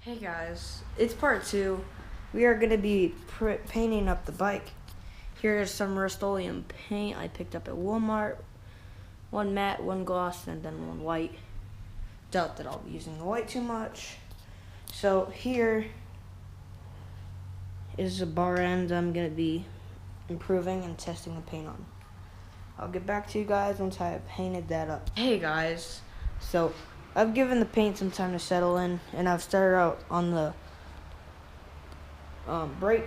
Hey guys, it's part 2. We are going to be painting up the bike. Here is some Rust-Oleum paint I picked up at Walmart. One matte, one gloss, and then one white. Doubt that I'll be using the white too much. So here is a bar end I'm going to be improving and testing the paint on. I'll get back to you guys once I have painted that up. Hey guys, so I've given the paint some time to settle in, and I've started out on the brake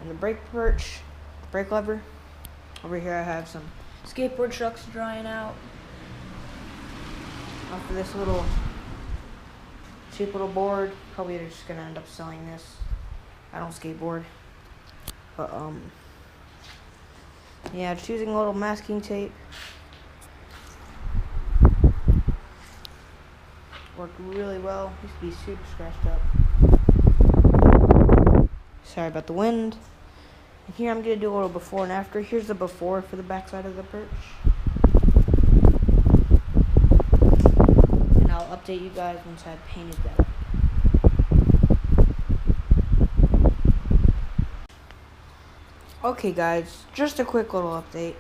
and the brake perch, brake lever. Over here I have some skateboard trucks drying out. After this little cheap little board, probably just gonna end up selling this. I don't skateboard, but yeah, just using a little masking tape. Worked really well. Used to be super scratched up. Sorry about the wind. And here I'm going to do a little before and after. Here's the before for the backside of the perch. And I'll update you guys once I've painted that. Okay guys, just a quick little update.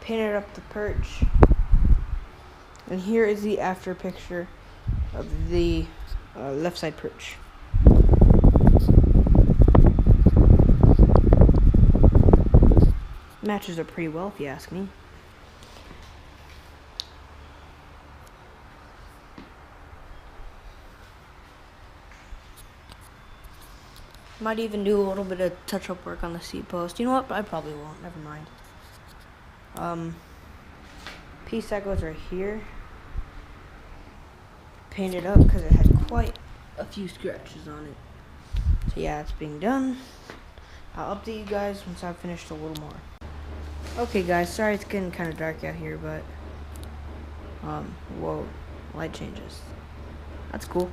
Painted up the perch. And here is the after picture of the left side perch. Matches are pretty well, if you ask me. Might even do a little bit of touch-up work on the seat post. You know what? I probably won't. Never mind. Piece that goes right here. Painted up because it had quite a few scratches on it. So yeah, it's being done. I'll update you guys once I've finished a little more. Okay guys, sorry it's getting kind of dark out here, but whoa, light changes. That's cool.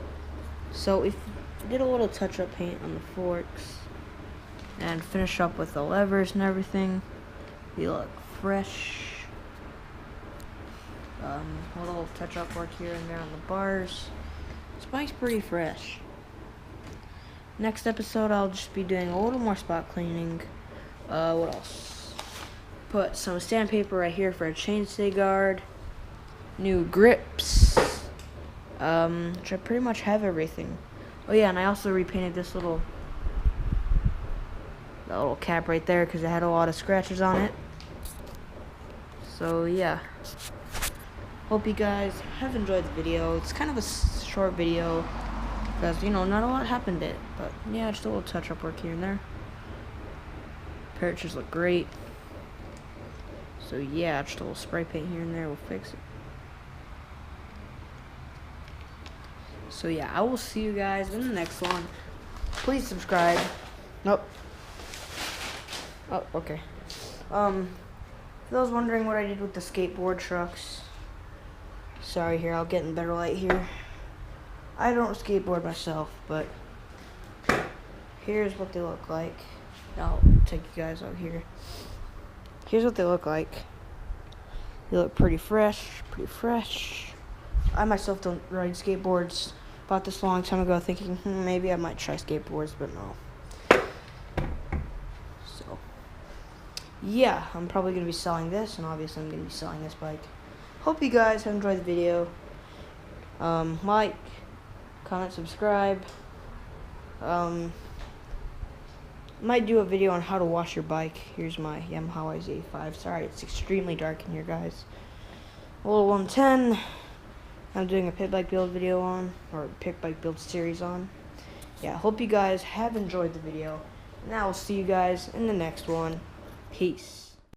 So if we did a little touch-up paint on the forks and finish up with the levers and everything, they look fresh. A little touch-up work here and there on the bars. This bike's pretty fresh. Next episode, I'll just be doing a little more spot cleaning. What else? Put some sandpaper right here for a chainstay guard. New grips. Which I pretty much have everything. Oh yeah, and I also repainted this little cap right there because it had a lot of scratches on it. So yeah. Hope you guys have enjoyed the video. It's kind of a short video because, you know, not a lot happened it. But yeah, just a little touch-up work here and there. Perches look great. So yeah, just a little spray paint here and there will fix it. So yeah, I will see you guys in the next one. Please subscribe. Nope. Oh, okay. For those wondering what I did with the skateboard trucks, sorry, here, I'll get in better light here. I don't skateboard myself, but here's what they look like. I'll take you guys out here. Here's what they look like. They look pretty fresh, I myself don't ride skateboards. Bought this a long time ago thinking, maybe I might try skateboards, but no. So, yeah, I'm probably going to be selling this, and obviously I'm going to be selling this bike. Hope you guys have enjoyed the video. Like, comment, subscribe. Might do a video on how to wash your bike. Here's my Yamaha YZ85. Sorry, it's extremely dark in here, guys. A little 110. I'm doing a pit bike build video on, or pit bike build series on. Yeah, hope you guys have enjoyed the video. And I will see you guys in the next one. Peace.